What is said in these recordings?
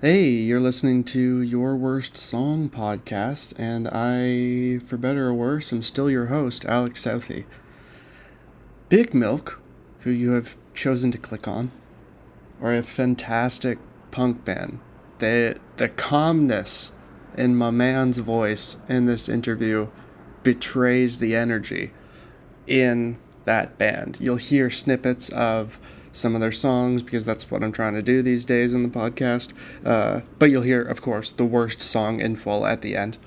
Hey, you're listening to Your Worst Song podcast, and I, for better or worse, am still your host, Alex Southey. Big Milk, who you have chosen to click on, are a fantastic punk band. The calmness in my man's voice in this interview betrays the energy in that band. You'll hear snippets of some of their songs because that's what I'm trying to do these days in the podcast. But you'll hear, of course, the worst song in full at the end.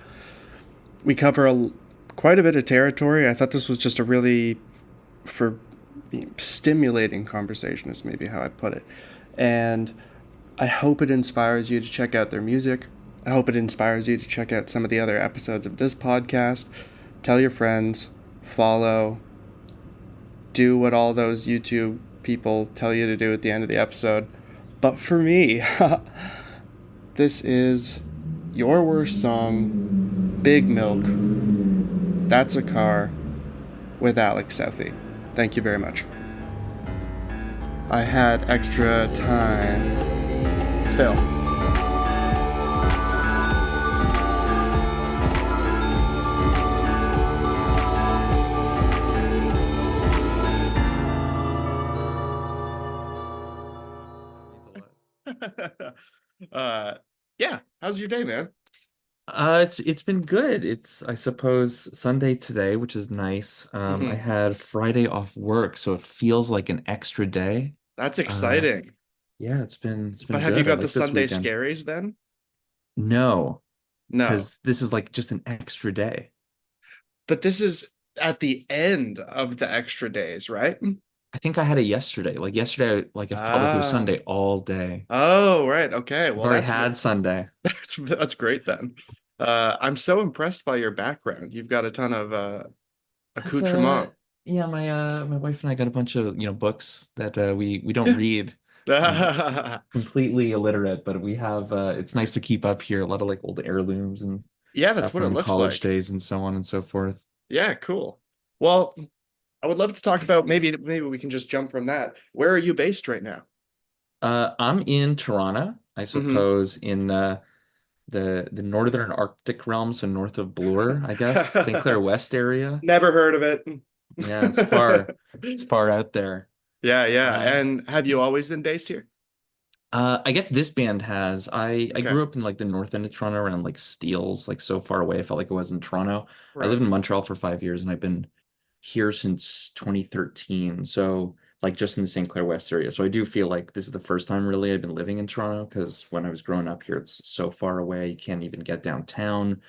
We cover quite a bit of territory. I thought this was just a really for stimulating conversation is maybe how I put it. And I hope it inspires you to check out their music. I hope it inspires you to check out some of the other episodes of this podcast. Tell your friends, follow, do what all those YouTube people tell you to do at the end of the episode. But for me, this is Your Worst Song, Big Milk, That's a Car, with Alex Southey. Thank you very much. I had extra time. Still. Yeah. How's your day, man? It's been good. It's I suppose Sunday today, which is nice. I Mm-hmm. had Friday off work, so it feels like an extra day. That's Uh, exciting. yeah, it's been But have you good. I got the like this Sunday weekend. Scaries then? No, No. because this is like just an extra day. But this is at the end of the extra days, right? I think I had it yesterday. Like yesterday, like it felt like it was Ah. Sunday all day. Oh, right. Okay. I've Well, already had Sunday. that's great then. I'm so impressed by your background. You've got a ton of As accoutrement. yeah, my wife and I got a bunch of books that we don't read. I'm completely illiterate, but we have it's nice to keep up here. A lot of like old heirlooms and Yeah, that's stuff what it from looks college like. days and so on and so forth. Yeah, cool. Well, I would love to talk about maybe we can just jump from that. Where are you based right now? I'm in Toronto, I Mm-hmm. suppose, in the northern Arctic realm, so north of Bloor, I guess, St. Clair West area. Never heard of it. Yeah, it's far. It's far out there. Yeah, yeah. Uh, And have you always been based here? I guess this band has. I Okay. grew up in like the north end of Toronto around like Steeles, like so far away. I felt like it was in Toronto. I Right. lived in Montreal for 5 years and I've been here since 2013. So like just in the St. Clair West area. So I do feel like this is the first time really I've been living in Toronto because when I was growing up here, it's so far away. You can't even get downtown.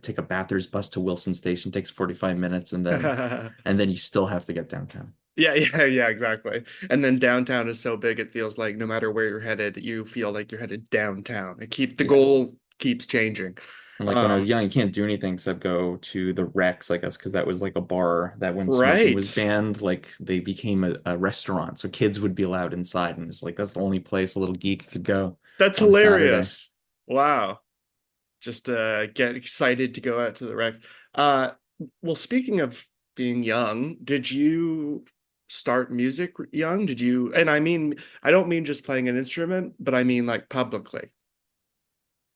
Take a Bathurst bus to Wilson Station, takes 45 minutes and then you still have to get downtown. Yeah, yeah, yeah, exactly. And then downtown is so big it feels like no matter where you're headed, you feel like you're headed downtown. The Yeah. goal keeps changing. And like when I was Um, young, you can't do anything except go to the Rex, I guess, because that was like a bar that when smoking was right. banned, like they became a restaurant. So kids would be allowed inside. And it's like that's the only place a little geek could go That's on a Saturday. hilarious. Wow. Just get excited to go out to the Rex. Uh, well, speaking of being young, did you start music young? Did you, and I don't mean just playing an instrument, but I mean like publicly.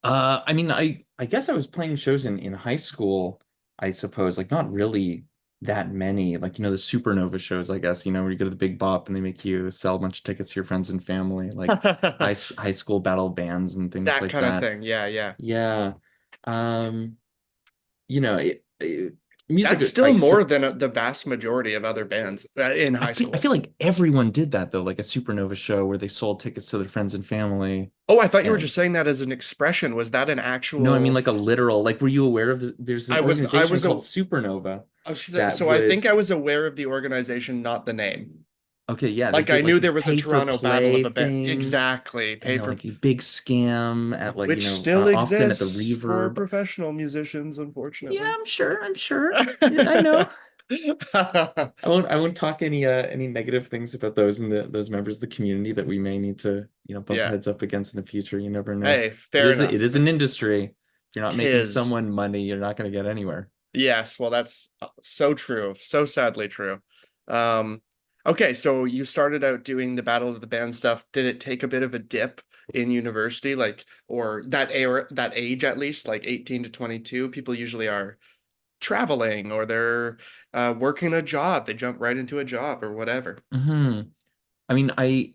I mean, I guess I was playing shows in high school, I suppose, like not really that many, like the Supernova shows, I guess, where you go to the Big Bop and they make you sell a bunch of tickets to your friends and family, like high school battle bands and things That like kind of that. thing. Yeah, yeah. Yeah. Um, music, That's still more than the vast majority of other bands in I high feel I school. feel like everyone did that though, like a Supernova show where they sold tickets to their friends and family. Oh, I thought you were And just saying that as an expression. Was that an no, I mean actual? like a literal, like were you aware of there's an I organization was called a. Supernova that So I think would I was aware of the organization, not the name. okay, yeah, they Like I did like knew these there was a pay for Toronto Battle of play a Band. things Exactly. and Pay they're for like a big scam at like, which still often at the exists for Reverb. professional musicians, Yeah, unfortunately. I'm sure. Yeah, I know. I won't talk any negative things about those and those members of the community that we may need to, bump Yeah. heads up against in the future. You never know. Hey, It fair is it enough. is an industry. If you're not making Tis. someone money, you're not going to get anywhere. Yes, well, that's so true. So sadly true. Um, okay, so you started out doing the Battle of the Band stuff. Did it take a bit of a dip in university, like, or that age at least, like 18 to 22, people usually are traveling or they're working a job. They jump right into a job or whatever. Hmm. I mean, I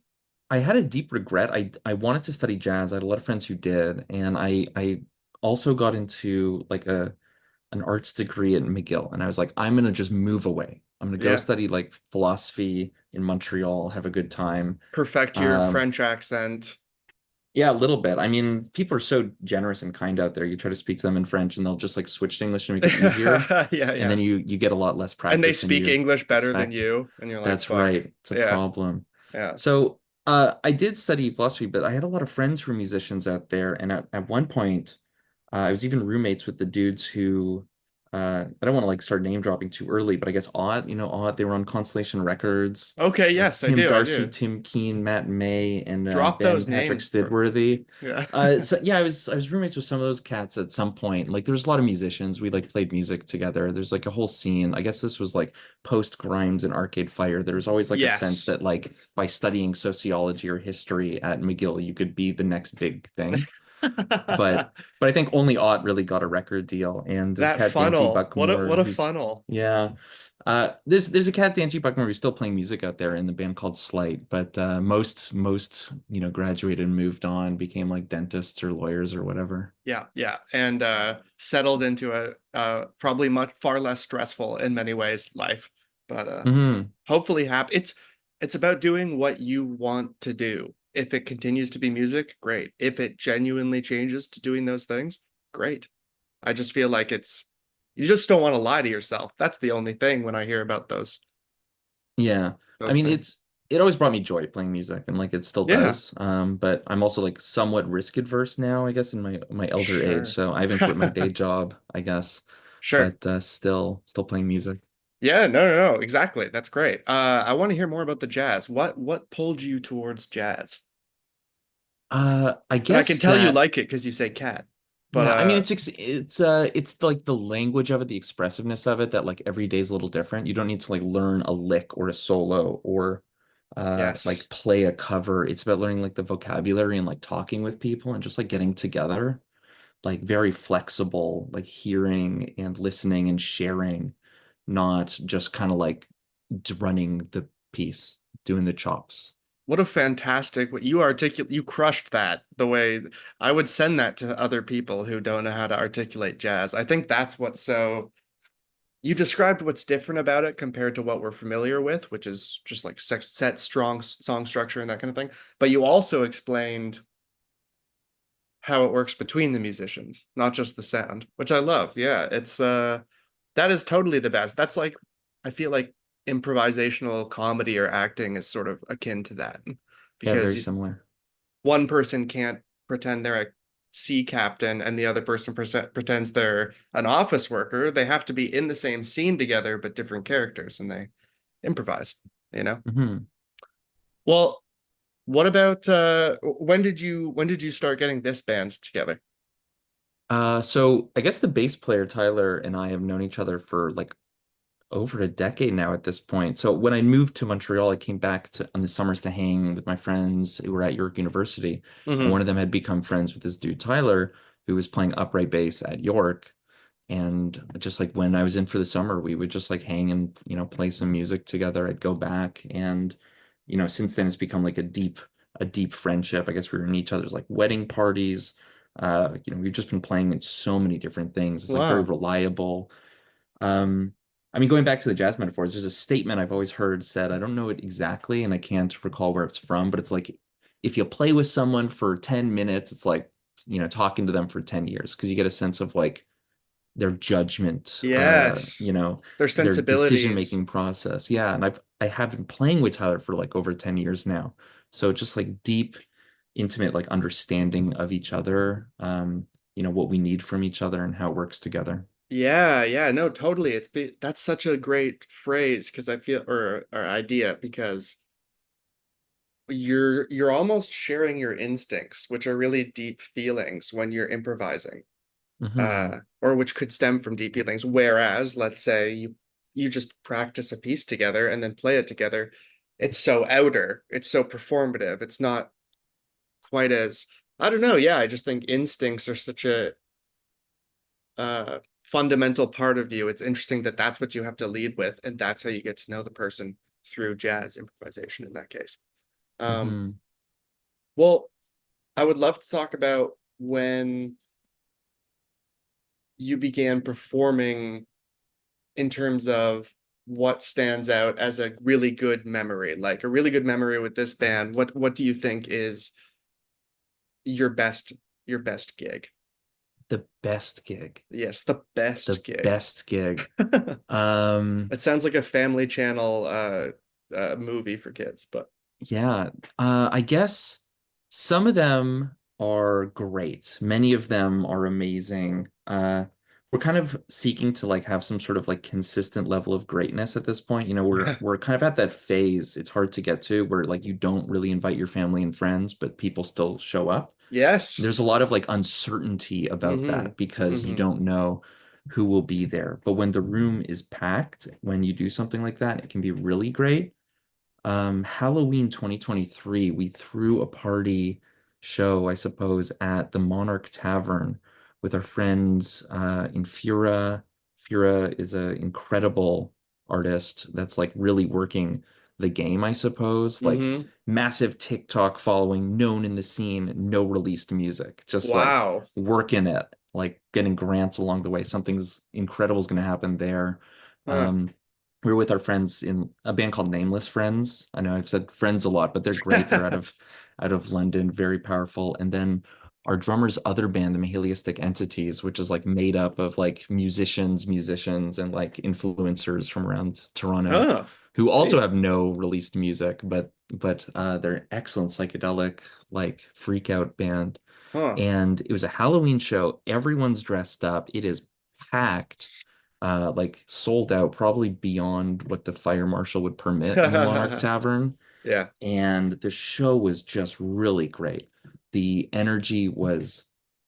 had a deep regret. I wanted to study jazz. I had a lot of friends who did, and I also got into like a an arts degree at McGill, and I was like, I'm gonna just move away. I'm gonna go Yeah. study like philosophy in Montreal, have a good time. Perfect your Um, French accent. yeah, a little bit. I mean, people are so generous and kind out there. You try to speak to them in French, and they'll just like switch to English to make it easier, Yeah, and then yeah. you get a lot less And they practice than speak you English better than expect. you, and you're like, That's fuck. right. It's a Yeah, problem. yeah. So I did study philosophy, but I had a lot of friends who were musicians out there. And at one point, I was even roommates with the dudes who, I don't want to like start name dropping too early, but I guess Ott, Ott, they were on Constellation Records. Okay, yes, I Tim do. I Darcy, do. Tim Keen, Matt May, and Drop Ben those Patrick names for. Stidworthy. Yeah. So yeah, I was roommates with some of those cats at some point. Like there's a lot of musicians. We like played music together. There's like a whole scene. I guess this was like post Grimes and Arcade Fire. There's always like a sense Yes. that like by studying sociology or history at McGill, you could be the next big thing. But but I think only Ott really got a record deal. And there's a That cat Danji funnel. What Buckmore a who's funnel. yeah. There's a cat Danji Buckmore who's still playing music out there in the band called Slight, but most graduated and moved on, became like dentists or lawyers or whatever. Yeah, yeah. And settled into a probably much far less stressful in many ways life. But Hmm. hopefully happy. It's about doing what you want to do. If it continues to be music, great. If it genuinely changes to doing those things, great. I just feel like you just don't want to lie to yourself. That's the only thing when I hear about Yeah. I those mean, things. it always brought me joy playing music and like it still Yeah, does. But I'm also like somewhat risk adverse now, I guess, in my elder age. sure. So I haven't quit my day job, I guess, Sure. but still playing music. Yeah, no, exactly. That's great. I want to hear more about the jazz. What pulled you towards jazz? I And I can guess tell you that like it because you say cat. But yeah, I mean it's like the language of it, the expressiveness of it that like every day is a little different. You don't need to like learn a lick or a solo or yes. like play a cover. It's about learning like the vocabulary and like talking with people and just like getting together. Like very flexible, like hearing and listening and sharing, not just kind of like running the piece, doing the chops. What a fantastic you articulate you crushed that the way I would send that to other people who don't know how to articulate jazz. I think that's what's so you described what's different about it compared to what we're familiar with, which is just like set strong song structure and that kind of thing. But you also explained how it works between the musicians, not just the sound, which I love. Yeah, it's that is totally the best. That's like I feel like improvisational comedy or acting is sort of akin to that Yeah, because very similar. one person can't pretend they're a sea captain and the other person pretends they're an office worker. They have to be in the same scene together but different characters and they improvise, you know? Hmm. Well, what about when did you start getting this band together? So I guess the bass player Tyler and I have known each other for like over a decade now at this point. So when I moved to Montreal, I came back to on the summers to hang with my friends who were at York University, and Hmm. one of them had become friends with this dude Tyler, who was playing upright bass at York. And just like when I was in for the summer, we would just like hang and play some music together. I'd go back, and since then it's become like a deep friendship. I guess we were in each other's like wedding parties. We've just been playing in so many different things. It's like very Wow. reliable. Um, I mean, going back to the jazz metaphors, there's a statement I've always heard said, I don't know it exactly, and I can't recall where it's from, but it's like if you play with someone for 10 minutes, it's like, talking to them for 10 years because you get a sense of like their judgment, Yes. Their their sensibilities. decision-making process. Yeah, and I have been playing with Tyler for like over 10 years now. So just like deep, intimate, like understanding of each other, what we need from each other and how it works together. Yeah, yeah, no, totally. That's such a great phrase because I feel or idea because you're almost sharing your instincts, which are really deep feelings when you're improvising. Hmm. Or which could stem from deep feelings. Whereas, let's say you just practice a piece together and then play it together, it's so outer, it's so performative, it's not quite as, I don't know. Yeah, I just think instincts are such a fundamental part of you. It's interesting that that's what you have to lead with, and that's how you get to know the person through jazz improvisation in that case. Um, Hmm. well, I would love to talk about when you began performing in terms of what stands out as a really good memory, like a really good memory with this band. What do you think is your best your best gig? The best gig. Yes, the The best gig. best gig. It Um, sounds like a Family Channel movie for kids, but yeah, I guess some of them are great. Many of them are amazing. We're kind of seeking to like have some sort of like consistent level of greatness at this point. You know, we're kind of at that phase it's hard to get to where like you don't really invite your family and friends, but people still show up. yes. There's a lot of like uncertainty about Mm-hmm. that because you Mm-hmm. don't know who will be there. But when the room is packed, when you do something like that, it can be really great. Halloween 2023, we threw a party show, I suppose, at the Monarch Tavern with our friends in Fura. Fura is an incredible artist that's like really working the game, I suppose. Like Mm-hmm. massive TikTok following, known in the scene, no released music, just like Wow. working it, like getting grants along the way. Something's incredible is going to happen there. Huh. Um, we were with our friends in a band called Nameless Friends. I know I've said friends a lot, but they're great. They're out of London, very powerful. And then our drummer's other band, the Nihilistic Entities, which is like made up of like musicians, and like influencers from around Toronto, Oh, who also neat. have no released music, but they're an excellent psychedelic like freak out band. Huh. And it was a Halloween show. Everyone's dressed up. It is packed, like sold out, probably beyond what the fire marshal would permit in the Monarch Tavern. Yeah. And the show was just really great. The energy was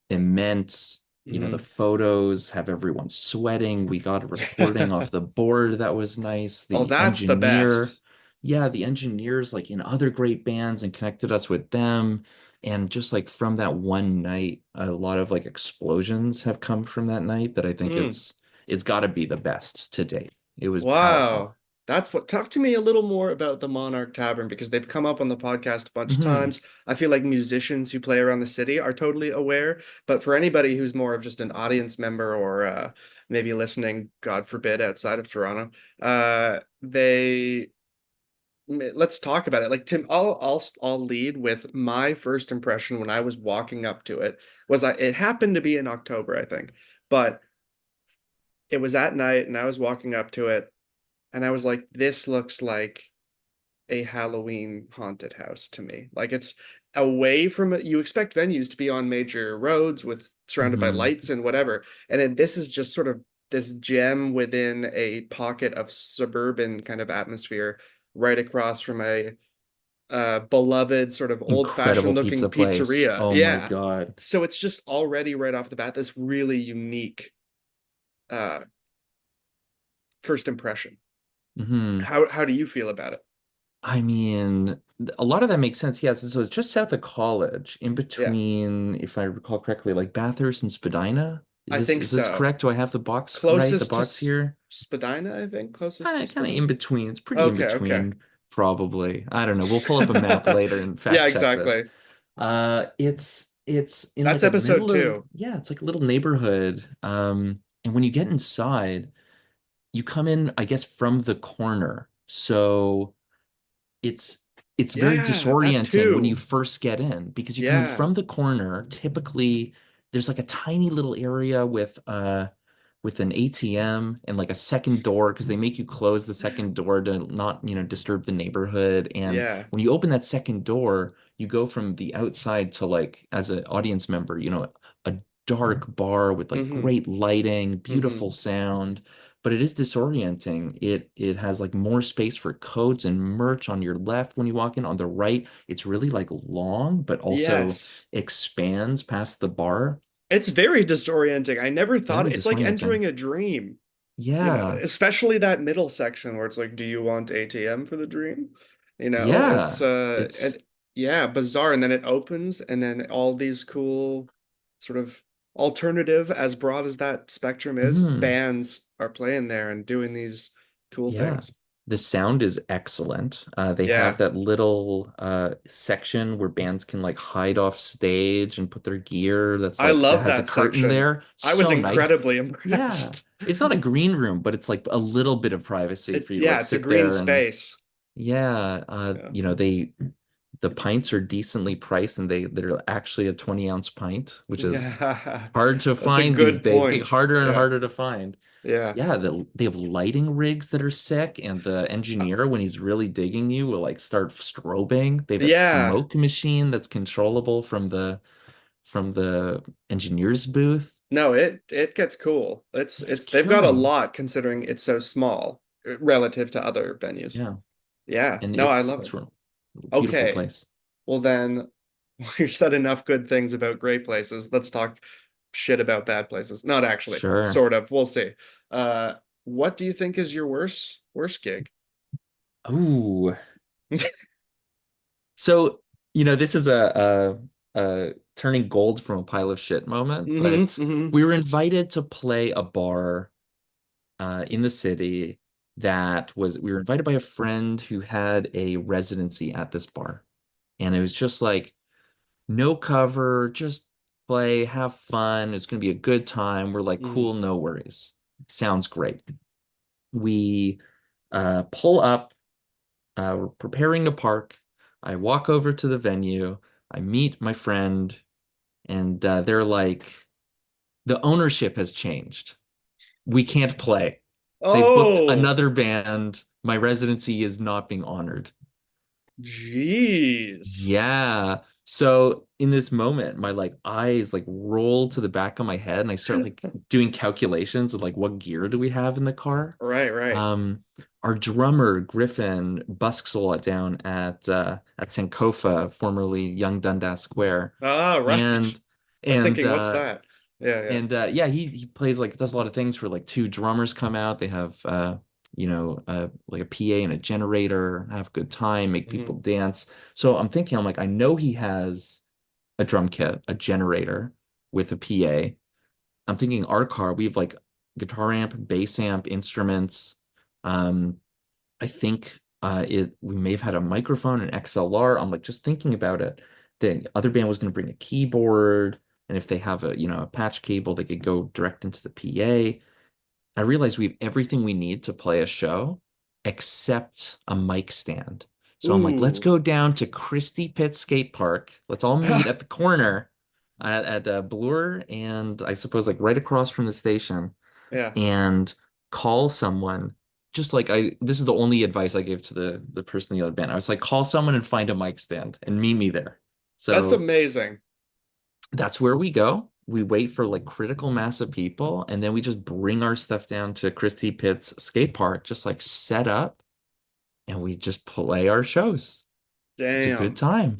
immense. You know, the Mm-hmm. photos have everyone sweating. We got a recording off the board that was nice. Oh, The that's the engineer, best. yeah, the engineers like in other great bands and connected us with them. And just like from that one night, a lot of like explosions have come from that night that I think Hmm. it's got to be the best to date. It was powerful. Wow. That's what, talk to me a little more about the Monarch Tavern because they've come up on the podcast a bunch of Hmm. times. I feel like musicians who play around the city are totally aware, but for anybody who's more of just an audience member or maybe listening, God forbid, outside of Toronto, they let's talk about it. Like Tim, I'll lead with my first impression when I was walking up to it was it happened to be in October, I think, but it was at night and I was walking up to it and I was like, this looks like a Halloween haunted house to me. Like it's away from it. You expect venues to be on major roads with surrounded by Hmm. lights and whatever. And then this is just sort of this gem within a pocket of suburban kind of atmosphere right across from a beloved sort of Incredible old-fashioned pizza looking place. pizzeria. Oh my Yeah. God. So it's just already right off the bat this really unique uh first impression. Hmm. How do you feel about it? I mean, a lot of that makes sense. Yes. So it's just south of college, in Yeah, between, if I recall correctly, like Bathurst and Spadina. Is I this think is this so. correct? Do I have the box right? The Closest to box here? Spadina, I think. Closest Kind to of kind of in Spadina. between. It's pretty in Okay, okay. between, probably. I don't know. We'll pull up a map later and Yeah, fact check this. exactly. It's in That's like a episode middle of, two. yeah, it's like a little neighborhood. And when you get inside, you come in, I guess, from the corner. So it's it's very Yeah, that disorienting when you too. first get in because you come in Yeah. from the corner. Typically, there's like a tiny little area with an ATM and like a second door because they make you close the second door to not, disturb the neighborhood. And Yeah. when you open that second door, you go from the outside to like as an audience member, a dark bar with like Mm-hmm. great lighting, Mm-hmm. beautiful sound, but it is disorienting. It has like more space for coats and merch on your left when you walk in. On the right, it's really like long, but also Yes. expands past the bar. It's very disorienting. I never thought Very it's like disorienting. entering a dream, Yeah. especially that middle section where it's like, do you want ATM for the dream? Yeah. It's It's Yeah, bizarre. And then it opens, and then all these cool, sort of alternative, as broad as that spectrum is, Hmm. bands are playing there and doing these cool Yeah. things. The sound is excellent. They have Yeah, that little section where bands can like hide off stage and put their gear that's I like that love has a that curtain section. there. I was So nice. incredibly Yeah. impressed. It's not a green room, but it's like a little bit of privacy for you to Yeah, like it's a sit green there and space. yeah, Yeah. the pints are decently priced and they're actually a 20-ounce pint, which is Yeah, hard to that's a find these good days. It's getting point. harder and Yeah, harder to find. yeah. Yeah, they have lighting rigs that are sick, and the engineer, when he's really digging you, will like start strobing. They have a Yeah. smoke machine that's controllable from the engineer's booth. No, it gets cool. It's It's they've got a killing. lot considering it's so small relative to other venues. Yeah, Yeah. and No, I love it. it's a beautiful Okay. place. Well then, we've said enough good things about great places. Let's talk shit about bad places. Not actually. Sure. Sort of. We'll see. Uh, what do you think is your worst gig? Ooh. So, this is a turning gold from a pile of shit moment, but Hmm. we were invited to play a bar in the city we were invited by a friend who had a residency at this bar. And it was just like, no cover, just play, have fun. It's going to be a good time. We're like, Mm. cool, no worries. Sounds great. We pull up, we're preparing to park. I walk over to the venue. I meet my friend, and they're like, the ownership has changed. We can't play. They've booked Oh, another band. My residency is not being honored. jeez. Yeah. So in this moment, my like eyes like roll to the back of my head and I start like doing calculations of like what gear do we have in the car? Right, right. Um, our drummer Griffin busks a lot down at Sankofa, formerly Young Dundas Square. Ah, right. And I was and thinking, what's that? Yeah, yeah. yeah, he plays like does a lot of things for like two drummers come out. They have like a PA and a generator, have a good time, make Hmm. people dance. So I'm like, I know he has a drum kit, a generator with a PA. I'm thinking our car, we have like guitar amp, bass amp, instruments. Um, I think we may have had a microphone, an XLR. I'm like just thinking about it. The other band was going to bring a keyboard, and if they have a patch cable, they could go direct into the PA. I realized we have everything we need to play a show except a mic stand. So I'm like, let's Ooh. go down to Christie Pit Skate Park. Let's all meet at the corner at Bloor and I suppose like right across from the station Yeah. and call someone. Just like this is the only advice I gave to the person in the other band. I was like, call someone and find a mic stand and meet me there. That's So amazing. that's where we go. We wait for like critical mass of people, and then we just bring our stuff down to Christie Pitt's skate park, just like set up, and we just play our shows. It's a good Damn. time.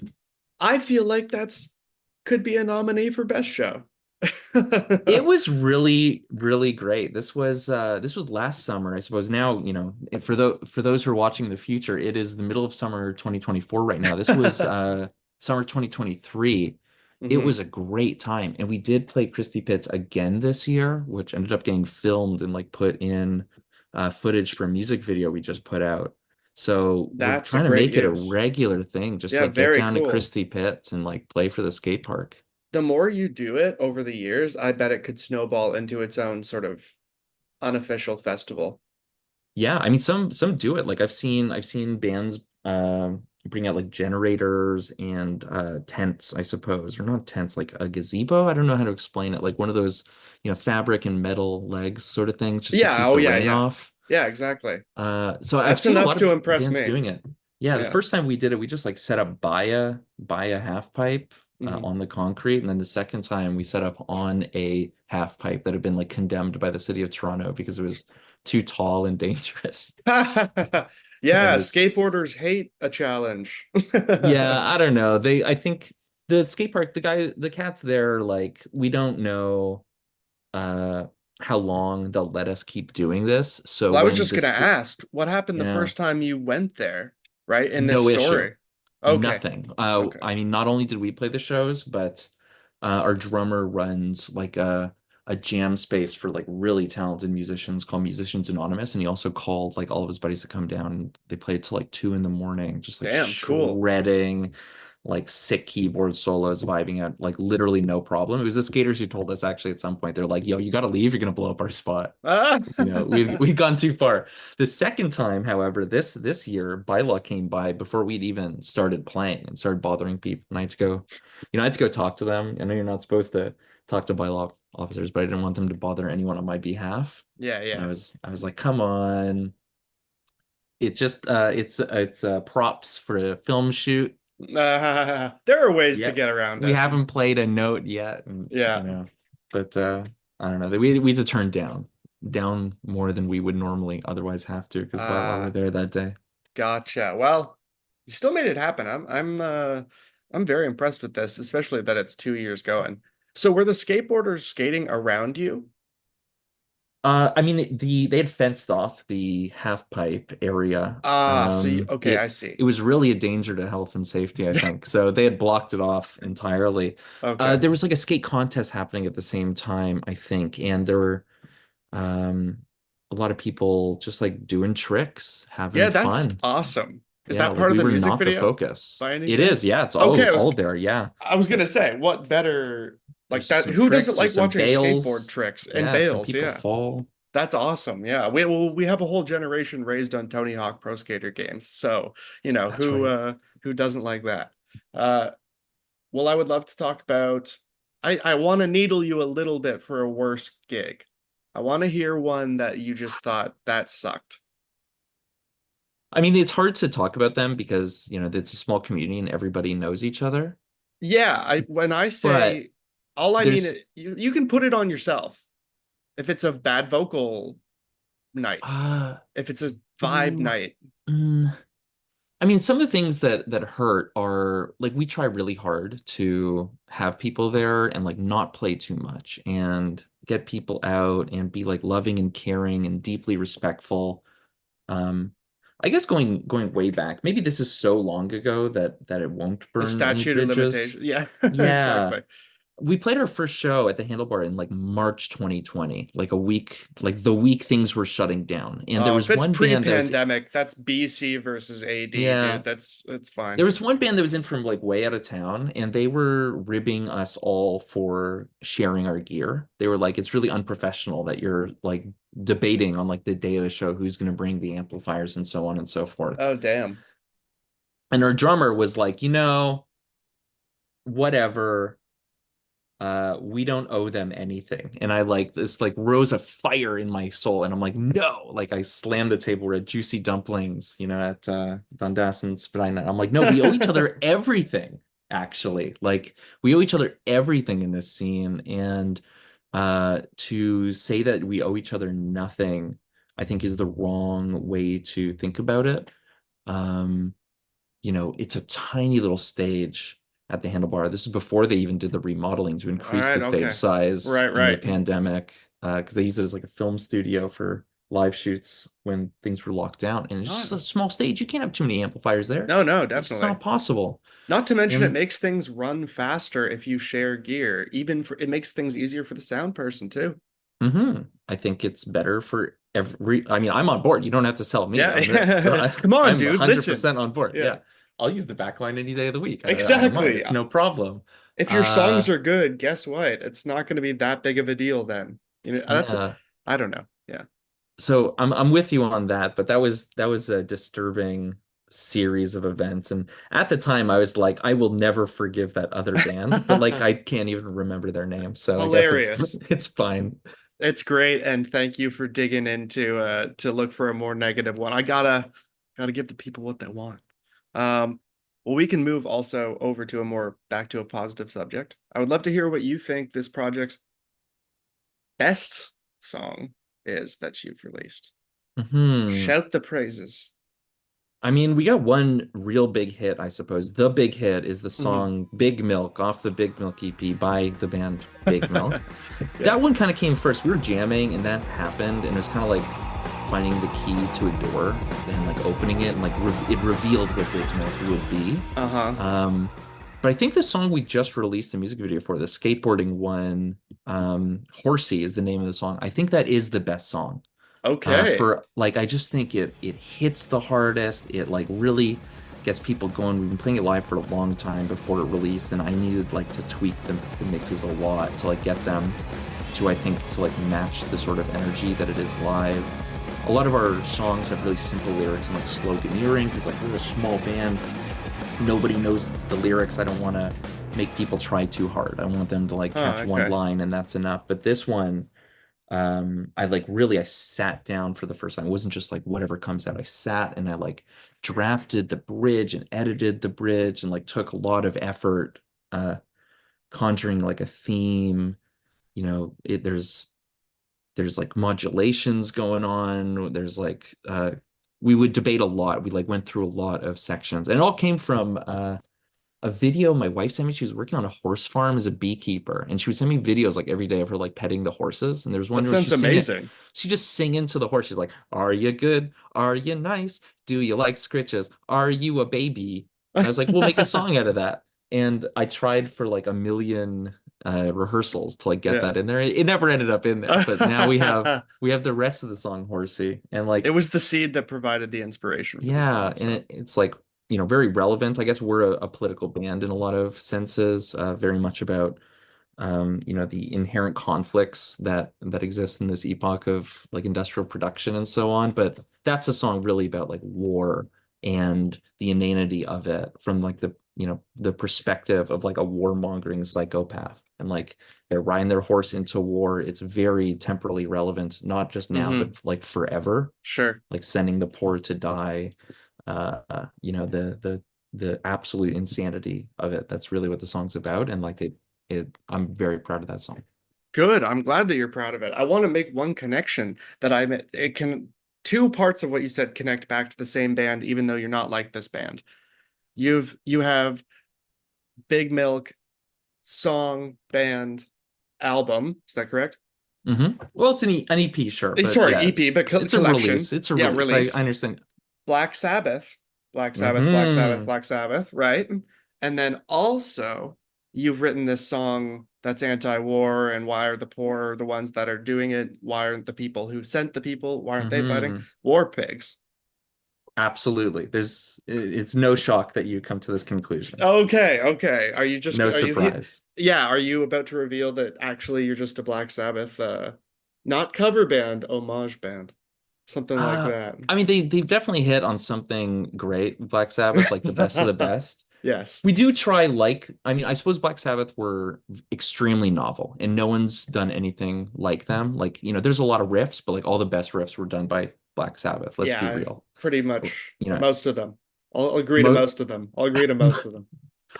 I feel like that's could be a nominee for best show. It was really, really great. This was last summer, I suppose. Now, for those who are watching the future, it is the middle of summer 2024 right now. This was summer 2023. It Hmm. was a great time. And we did play Christie Pitts again this year, which ended up getting filmed and like put in footage for a music video we just put out. So we're That's a trying to great make it a use. regular thing, just Yeah, like get very down to cool. Christie Pitts and like play for the skate park. The more you do it over the years, I bet it could snowball into its own sort of unofficial festival. Yeah, I mean some do it. Like I've seen bands bring out like generators and tents, I suppose, or not tents, like a gazebo. I don't know how to explain it. Like one of those, fabric and metal legs sort of things just to Yeah, keep oh the yeah, rain yeah. off. Yeah, exactly. So I've That's seen a enough lot to of impress bands me. doing it. Yeah, the Yeah. first time we did it, we just like set up by a half pipe Hmm. on the concrete, and then the second time we set up on a half pipe that had been like condemned by the city of Toronto because it was too tall and dangerous. Yeah, And it's skateboarders hate a challenge. yeah, I don't know. I think the skate park, the cats there, like we don't know uh how long they'll let us keep doing this. So Well, I was when just gonna this, ask, what happened the yeah, first time you went there, right? In this no issue. story. Okay. Nothing. Okay. I mean, not only did we play the shows, but our drummer runs like a jam space for like really talented musicians called Musicians Anonymous, and he also called like all of his buddies to come down. They played till like 2 in the morning, just like Damn, cool. shredding, like sick keyboard solos, vibing out, like literally no problem. It was the skaters who told us actually at some point, they're like, "Yo, you got to leave. You're gonna blow up our spot." Ah. We'd gone too far. The second time, however, this year, Bylaw came by before we'd even started playing and started bothering people. And I had to go, I had to go talk to them. I know you're not supposed to talk to bylaw officers, but I didn't want them to bother anyone on my behalf. Yeah, And yeah. I was like, come on. It just it's props for a film shoot. There are ways to Yeah. get around We it. haven't played a note yet, and Yeah. but I don't know. We had to turn down more than we would normally otherwise have to because bylaw were Ah, there that day. gotcha. Well, you still made it happen. I'm very impressed with this, especially that it's 2 years going. So were the skateboarders skating around you? I mean they had fenced off the half pipe area. Ah, so okay, I see. It was really a danger to health and safety, I think. So they had blocked it off entirely. Okay. There was like a skate contest happening at the same time, I think, and there were um a lot of people just like doing tricks, having Yeah, that's fun. awesome. Is Yeah, that like part of we the were music not the video focus. by any It is, chance? yeah, it's Okay, all there, yeah. I was gonna say, what better like There's that? some Who doesn't tricks, there's like some watching skateboard bails. tricks and Yeah, some bails? people Yeah. fall. That's awesome. Yeah. We have a whole generation raised on Tony Hawk Pro Skater games. So, That's right. who doesn't like that? Uh well, I would love to talk about I want to needle you a little bit for a worse gig. I want to hear one that you just thought that sucked. I mean, it's hard to talk about them because, it's a small community and everybody knows each other. Yeah, I when I But say all I mean there's is you can put it on yourself. If it's a bad vocal night, uh if it's a vibe ooh, night. mm, I mean, some of the things that hurt are like we try really hard to have people there and like not play too much and get people out and be like loving and caring and deeply respectful. Um, I guess going way back, maybe this is so long ago that it won't The burn any statute of bridges. limitation. Yeah, Yeah. exactly. We played our first show at the Handlebar in like March 2020, like a week, like the week things were shutting down. And there If was it's one band that was, pre-pandemic, that's BC versus AD, dude. yeah, That's fine. there was one band that was in from like way out of town, and they were ribbing us all for sharing our gear. They were like, it's really unprofessional that you're like debating on like the day of the show who's going to bring the amplifiers and so on and so forth. Oh, damn. And our drummer was like, whatever. We don't owe them anything. And I like this like rose of fire in my soul. And I'm like, no, like I slammed the table. We're at Juicy Dumplings, at Dundas and Spadina. I'm like, no, we owe each other everything, actually. Like we owe each other everything in this scene. And to say that we owe each other nothing, I think is the wrong way to think about it. Um, it's a tiny little stage at the Handlebar. This is before they even did the remodeling to All increase right, the stage okay. size Right, in the right. pandemic, because they used it as like a film studio for live shoots when things were locked down. And it's just No, a small stage. You can't have too many amplifiers there. no, It's just definitely. not possible. Not to mention it And makes things run faster if you share gear. Even for it makes things easier for the sound person too. I think it's better for I mean, I'm on board. You don't have to sell me Yeah, on this. So yeah. Come on, I'm dude, listen. 100% on board. Yeah, Yeah. I'll use the back line any day of the week. I don't mind. exactly. It's no problem. If your songs Uh, are good, guess what? It's not going to be that big of a deal then. That's yeah. I don't know. Yeah. So I'm with you on that, but that was a disturbing series of events. And at the time I was like, I will never forgive that other band, but like I can't even remember their name. So I guess it's Hilarious. it's fine. It's great, and thank you for digging into to look for a more negative one. I gotta give the people what they want. Um, well, we can move also over to a more back to a positive subject. I would love to hear what you think this project's best song is that you've released. Hmm. Shout the praises. I mean, we got one real big hit, I suppose. The big hit is the Mhm. song Big Milk off the Big Milk EP by the band Big Milk. Yeah. That one kind of came first. We were jamming and that happened, and it was kind of like finding the key to a door and like opening it and like it revealed what Big Milk would be. Uh-huh. Um, but I think the song we just released the music video for, the skateboarding one, Horsey is the name of the song. I think that is the best song. Okay. For like, I just think it hits the hardest. It like really gets people going. We've been playing it live for a long time before it released, and I needed like to tweak the mixes a lot to like get them to, I think, to like match the sort of energy that it is live. A lot of our songs have really simple lyrics and like sloganeering because like we're a small band. Nobody knows the lyrics. I don't want to make people try too hard. I want them to like Oh, catch one okay. line and that's enough. But this one, I like really I sat down for the first time. It wasn't just like whatever comes out. I sat and I like drafted the bridge and edited the bridge and like took a lot of effort conjuring like a theme. There's like modulations going on. There's like we would debate a lot. We like went through a lot of sections. And it all came from a video my wife sent me. She was working on a horse farm as a beekeeper, and she would send me videos like every day of her like petting the horses. And there was one That where sounds amazing. she just singing to the horse. She's like, "Are you good? Are you nice? Do you like scritches? Are you a baby?" And I was like, "We'll make a song out of that." And I tried for like a million rehearsals to like get Yeah. that in there. It never ended up in there, but now we have the rest of the song Horsey, and It like was the seed that provided the inspiration for the yeah, song, and so. it's like, very relevant. I guess we're a political band in a lot of senses, very much about the inherent conflicts that exist in this epoch of like industrial production and so on. But that's a song really about like war and the inanity of it from like the perspective of like a warmongering psychopath. And like they're riding their horse into war. It's very temporally relevant, not just now, Mm-hmm. but like forever, Sure. like sending the poor to die. The absolute insanity of it. That's really what the song's about. And like I'm very proud of that song. Good. I'm glad that you're proud of it. I want to make one connection that it can, two parts of what you said connect back to the same band, even though you're not like this band. You have Big Milk song, band, album. Is that correct? Well, it's an EP, sure, but Sorry, yeah, EP, but it's a collection. release. It's a Yeah, release. I release. understand. Black Sabbath, Black Sabbath, Black Sabbath, Hmm Black Sabbath, right? And then also you've written this song that's anti-war, and why are the poor the ones that are doing it? Why aren't the people who sent the people, why aren't they fighting? hmm War pigs. Absolutely. It's no shock that you come to this conclusion. Okay, okay. No Are you surprise. yeah, are you about to reveal that actually you're just a Black Sabbath not cover band, homage band? Something like Uh, that. I mean, they've definitely hit on something great, Black Sabbath, like the best of the best. Yes. We do try like, I mean, I suppose Black Sabbath were extremely novel and no one's done anything like them. Like, there's a lot of riffs, but like all the best riffs were done by Black Sabbath. Let's be Yeah, real. pretty much You know, most of them. I'll agree to mo most of them. I'll agree to most of them.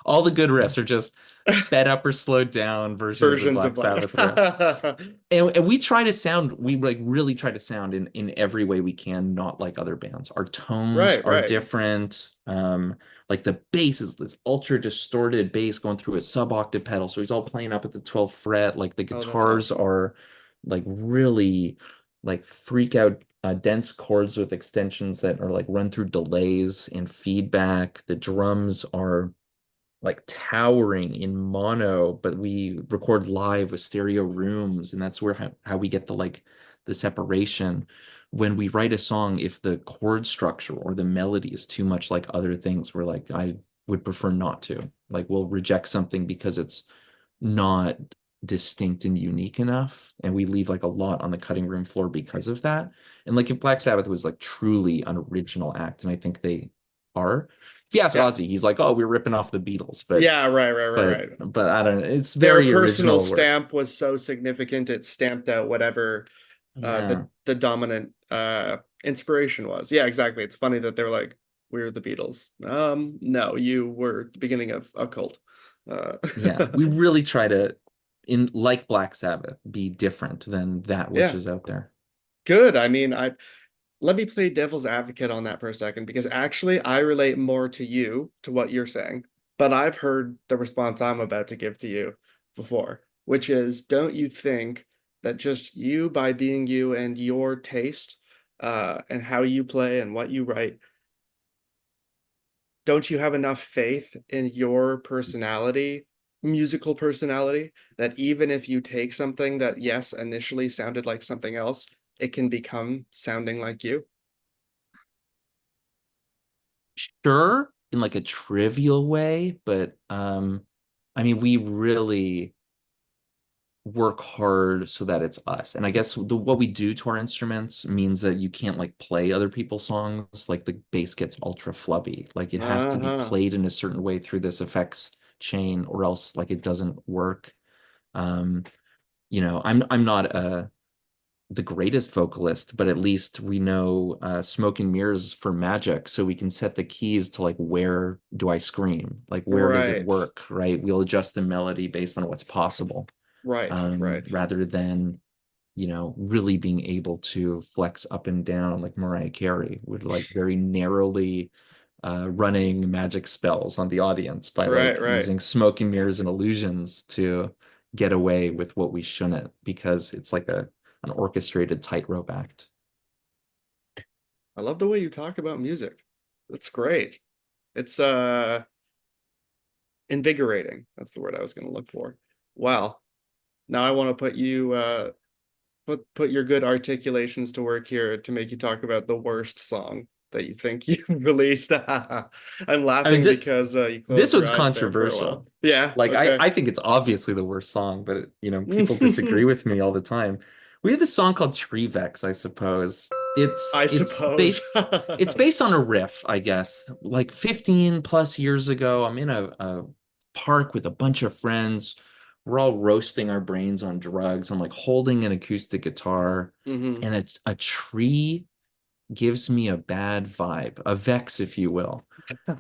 all the good riffs are just sped up or slowed down versions of Versions of Black Black. Sabbath riffs. And we like really try to sound in every way we can, not like other bands. Our tones Right, are right. different. Like the bass is this ultra distorted bass going through a sub-octave pedal. So he's all playing up at the 12th fret. Like the Oh, that's guitars awesome. are like really like freak out dense chords with extensions that are like run through delays and feedback. The drums are like towering in mono, but we record live with stereo rooms, and that's where how we get the separation. When we write a song, if the chord structure or the melody is too much like other things, we're like, I would prefer not to. Like we'll reject something because it's not distinct and unique enough, and we leave like a lot on the cutting room floor because of that. And like if Black Sabbath was like truly an original act, and I think they are. If you ask Yeah. Ozzy, he's like, "Oh, we're ripping off the Beatles," but Yeah, right, right, right, but right. but I don't know. It's Their very personal original work. stamp was so significant it stamped out whatever Yeah, the dominant inspiration was. Yeah, exactly. It's funny that they're like, we're the Beatles. No, you were the beginning of a cult. Uh yeah. We really try to, in like Black Sabbath, be different than that which yeah, is out there. good. I mean, I let me play devil's advocate on that for a second because actually I relate more to you, to what you're saying, but I've heard the response I'm about to give to you before, which is, don't you think that just you by being you and your taste and how you play and what you write, don't you have enough faith in your personality, musical personality, that even if you take something that, yes, initially sounded like something else, it can become sounding like you? Sure, in like a trivial way, but I mean, we really work hard so that it's us. And I guess what we do to our instruments means that you can't like play other people's songs. Like the bass gets ultra flubby. Like it has to be Uh-huh. played in a certain way through this effects chain, or else like it doesn't work. Um, I'm not the greatest vocalist, but at least we know smoke and mirrors for magic, so we can set the keys to like where do I scream? Like where does it Right. work, right? We'll adjust the melody based on what's possible, Right. Right. rather than really being able to flex up and down like Mariah Carey with like very narrowly running magic spells on the audience by Right. like Right. using smoke and mirrors and illusions to get away with what we shouldn't because it's like an orchestrated tightrope act. I love the way you talk about music. That's great. It's invigorating. That's the word I was going to look for. Wow. Now I want to put you put your good articulations to work here to make you talk about the worst song that you think you released. I'm I mean, laughing because you this closed your was eyes there for a while. controversial. Yeah, Like okay. I think it's obviously the worst song, but people disagree with me all the time. We had this song called Tree Vex, I suppose. It's I it's suppose. based it's based on a riff, I guess. Like 15 plus years ago, I'm in a park with a bunch of friends. We're all roasting our brains on drugs. I'm like holding an acoustic guitar, Hmm. and a tree gives me a bad vibe, a vex, if you will.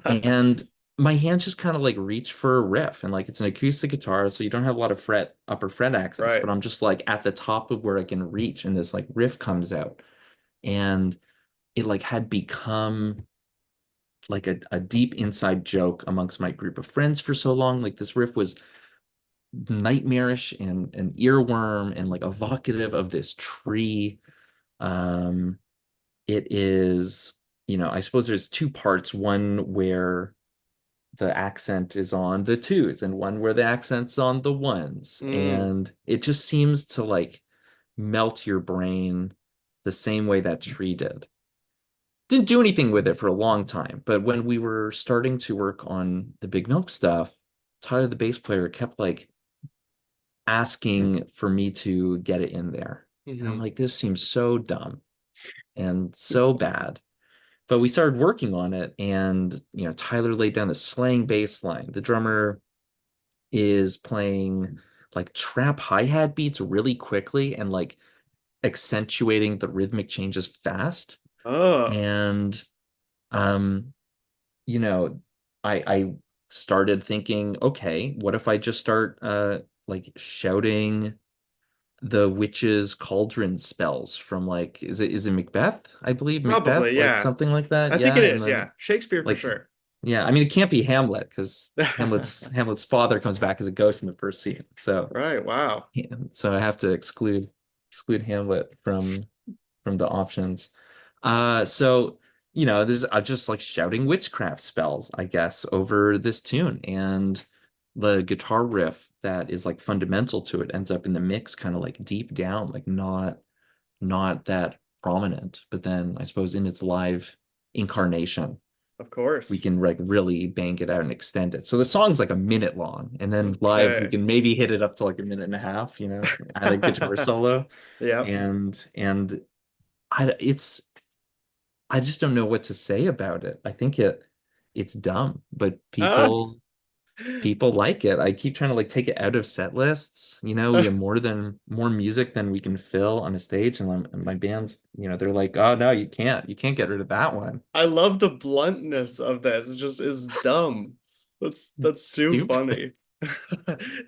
And my hands just kind of like reach for a riff, and like it's an acoustic guitar, so you don't have a lot of upper fret access, Right. but I'm just like at the top of where I can reach, and this like riff comes out. And it like had become like a deep inside joke amongst my group of friends for so long. Like this riff was nightmarish and an earworm and like evocative of this tree. Um, it is, I suppose there's two parts, one where the accent is on the twos and one where the accent's on the ones. Mm. And it just seems to like melt your brain the same way that tree did. Didn't do anything with it for a long time, but when we were starting to work on the Big Milk stuff, Tyler, the bass player, kept like asking for me to get it in there. And I'm Hmm. like, this seems so dumb and so bad. But we started working on it, and Tyler laid down the slaying bass line. The drummer is playing like trap hi-hat beats really quickly and like accentuating the rhythmic changes fast. Oh, And um, you know, I started thinking, okay, what if I just start like shouting the witch's cauldron spells from like is it Macbeth? I believe probably, Macbeth, like yeah. something like that. I think Yeah, it and is, the yeah. Shakespeare for like sure. yeah, I mean it can't be Hamlet because Hamlet's father comes back as a ghost in the first scene. So Right, wow. yeah, so I have to exclude Hamlet from the options. So there's just like shouting witchcraft spells, I guess, over this tune, and the guitar riff that is like fundamental to it ends up in the mix, kind of like deep down, like not that prominent. But then I suppose in its live incarnation, Of we course. can like really bang it out and extend it. So the song's like a minute long, and then live we Okay. can maybe hit it up to like a minute and a half, add a guitar solo, Yep. and I just don't know what to say about it. I think it's dumb, but Ah. people like it. I keep trying to like take it out of set lists. We have more music than we can fill on a stage, and my band's, they're like, oh no, you can't get rid of that one. I love the bluntness of this. It's just is dumb. That's too Stupid. funny.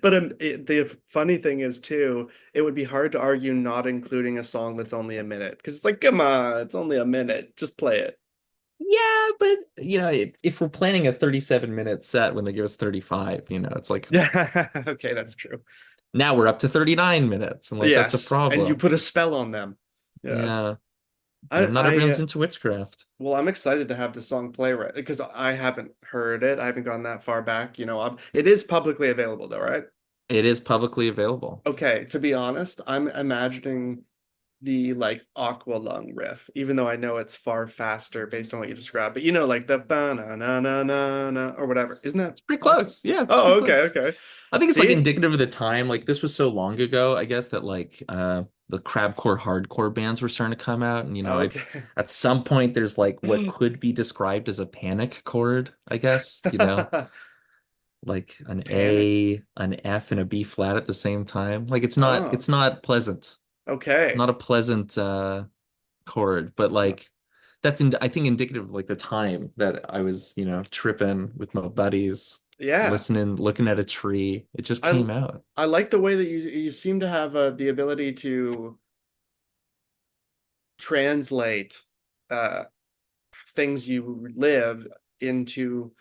But the funny thing is too, it would be hard to argue not including a song that's only a minute because it's like, come on, it's only a minute. Just play it. Yeah, but if we're planning a 37-minute set when they give us 35, it's like Yeah. Okay, that's true. now we're up to 39 minutes, and like that's a Yes, and you problem. put a spell on them. Yeah. Yeah. Not everyone's into witchcraft. well, I'm excited to have the song play right because I haven't heard it. I haven't gone that far back. It is publicly available though, right? It is publicly available. Okay, to be honest, I'm imagining the like aqua lung riff, even though I know it's far faster based on what you described. But like the ba na na na na na or whatever. Isn't that It's pretty aqua? close. Yeah, it's Oh, pretty okay, close. okay. I think it's like See? indicative of the time. Like this was so long ago, I guess, that like the crabcore hardcore bands were starting to come out. And I Okay. at some point there's like what could be described as a panic chord, I guess, like an Panic. A, an F, and a B flat at the same time. Like Oh, it's not pleasant. It's okay. not a pleasant chord, but like I think indicative of like the time that I was, tripping with my buddies, Yeah. listening, looking at a tree. It just I came out. I like the way that you seem to have the ability to translate uh things you live into.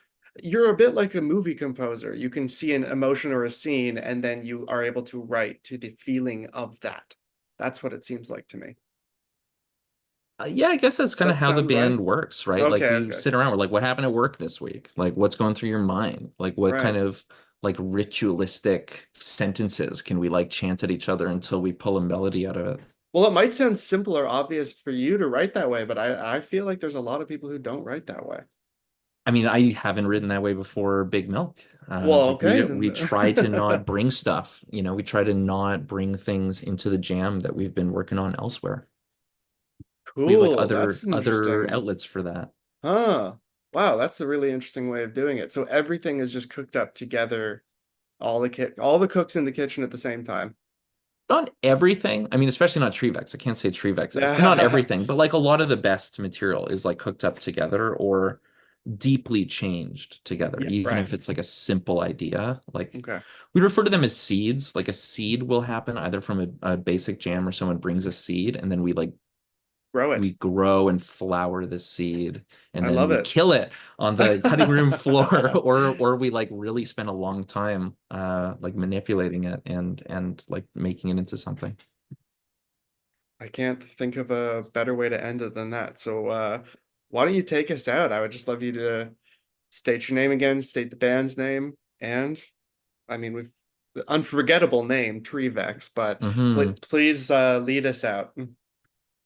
You're a bit like a movie composer. You can see an emotion or a scene, and then you are able to write to the feeling of that. That's what it seems like to me. Yeah, I guess that's kind of That how the sound right? band works, right? Like Okay, you okay. sit around, we're like, what happened at work this week? Like what's going through your mind? Like what kind Right. of like ritualistic sentences can we like chant at each other until we pull a melody out of it? Well, it might sound simple or obvious for you to write that way, but I feel like there's a lot of people who don't write that way. I mean, I haven't written that way before Big Milk. Well, Like okay, we then. try to not bring stuff, we try to not bring things into the jam that we've been working on elsewhere. We have like Cool. That's other interesting. outlets for that. Huh. Wow, that's a really interesting way of doing it. So everything is just cooked up together, all the cooks in the kitchen at the same time. Not everything. I mean, especially not Trevex. I can't say Trevex is, but not Yeah, everything. But like a lot of the best material is like cooked up together or deeply changed together, yeah, even right. if it's like a simple idea. Like Okay. we refer to them as seeds. Like a seed will happen either from a basic jam or someone brings a seed, and then Grow we it. grow and flower the seed, and I then love we it. kill it on the cutting room floor, or we like really spend a long time like manipulating it and like making it into something. I can't think of a better way to end it than that. So why don't you take us out? I would just love you to state your name again, state the band's name, and I mean we've the unforgettable name, Treevex, but Hmm. please lead us out.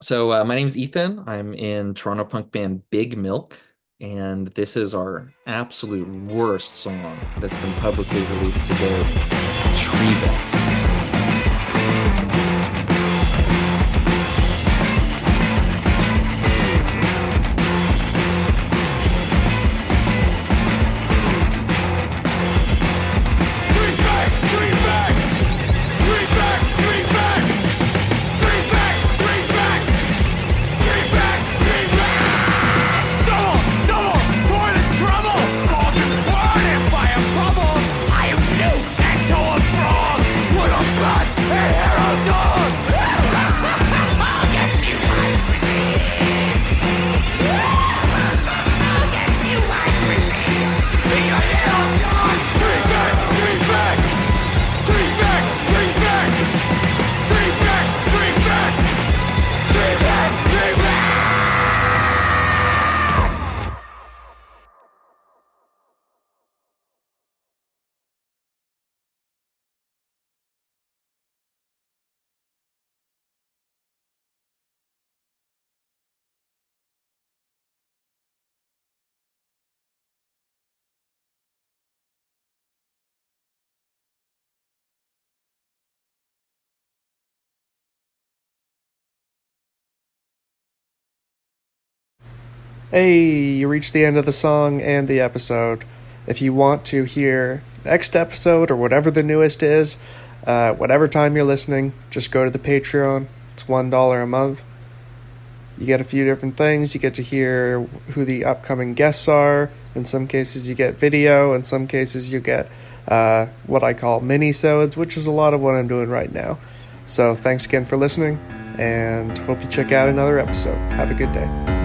So my name's Ethan. I'm in Toronto punk band Big Milk, and this is our absolute worst song that's been publicly released to date, Treevex. Three back, three back, three back, three back, three back, three back, three back, three back. Double, double, point of trouble. Called and burning by a bubble. I am new and to and from. What a blood and hero dog. I'll get you, my pretty. I'll get you, my pretty. Be a little dog. Three back, three back. Three back, three back. Three back, three back. Three back, three back. Hey, you reached the end of the song and the episode. If you want to hear next episode or whatever the newest is, whatever time you're listening, just go to the Patreon. It's $1 a month. You get a few different things. You get to hear who the upcoming guests are. In some cases, you get video. In some cases, you get what I call mini-sodes, which is a lot of what I'm doing right now. So thanks again for listening, and hope you check out another episode. Have a good day.